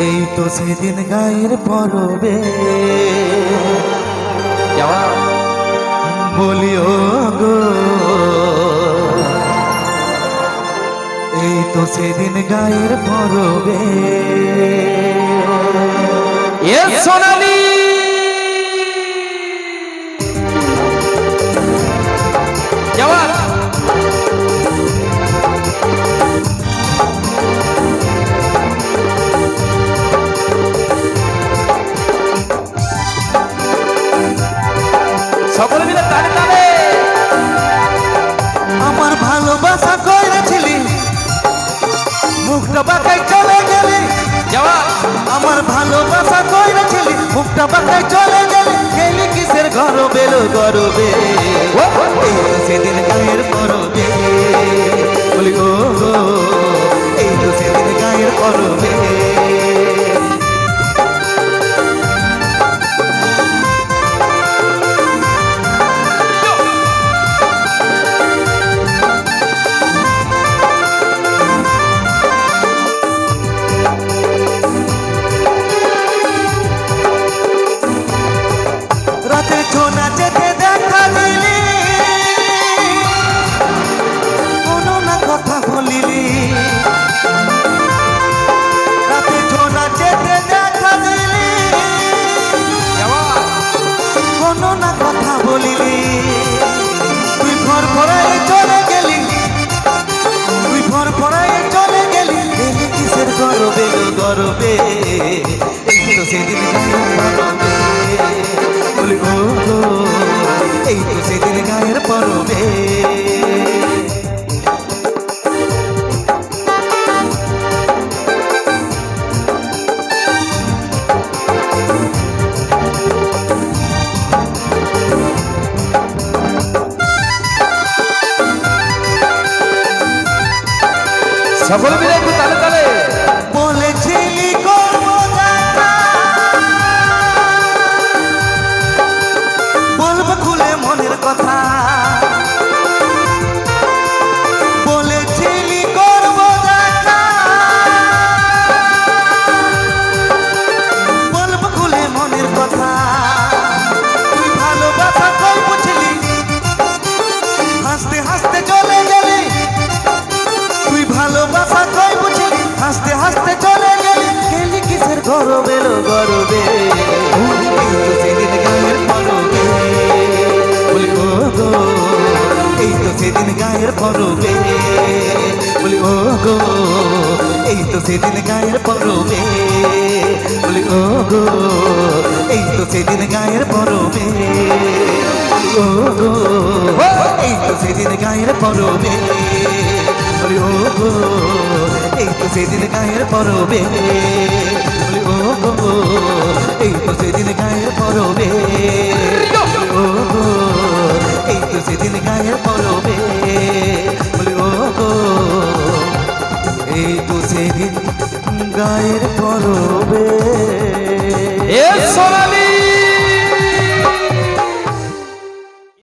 এই তো সেদিন গায়ের পরবে বলিও গো, এই তো সেদিন গায়ের পরবে সোনালি জওয়ান সকলে মিলে তালে তালে আমার ভালোবাসা কইরেছিলি মুখটা বাঁকাই চলে গেলি জওয়ান আমার ভালোবাসা কইরেছিলি মুখটা বাঁকাই চলে গেলি গেলি কিসের গরবে লো গরবে এই তো সেদিন গায়ের পরবে বলি ও গো, এই তো সেদিন গায়ের পরবে রাতে ছোনা যেতে দেখা দিলি কোনো না কথা বলিলি রাতে ছোনা যেতে দেখা দিলি জওয়ান কোনো না কথা বলিলি তুই ঘর ভরাই চলে গেলি তুই ঘর ভরাই চলে গেলি গেলি কিসের গরবে লো গরবে এই তো সেদিন গায়ের পরবে বলি ও গো, এই তো সেদিন গায়ের পরবে সকলে মিলে একটু তালে তালে বলেছিলি করবো দেখা বলবো খুলে মনের কথা বলেছিলি করবো দেখা বলবো খুলে মনের কথা তুই ভালোবাসা কই বুঝলি হাসতে হাসতে চলে গেলি তুই ভালোবাসা কই বুঝলি হাসতে হাসতে চলে গেলি গেলি কিসের গরবে লো গরবে এই তো সেদিন গায়ের পরবে বলি ও গো, এই তো সেদিন গায়ের পরবে বলি ও গো, এই তো সেদিন গায়ের পরবে বলি ও গো, এই তো সেদিন গায়ের পরবে বলি ও গো, এই তো সেদিন গায়ের পরবে বলি ও গো, এই তো সেদিন গায়ের পরবে বলি ও গো, এই তো সেদিন গায়ের পরবে বলি ও গো, এই তো সেদিন গায়ের পরবে বলি ও গো, এই তো সেদিন গায়ের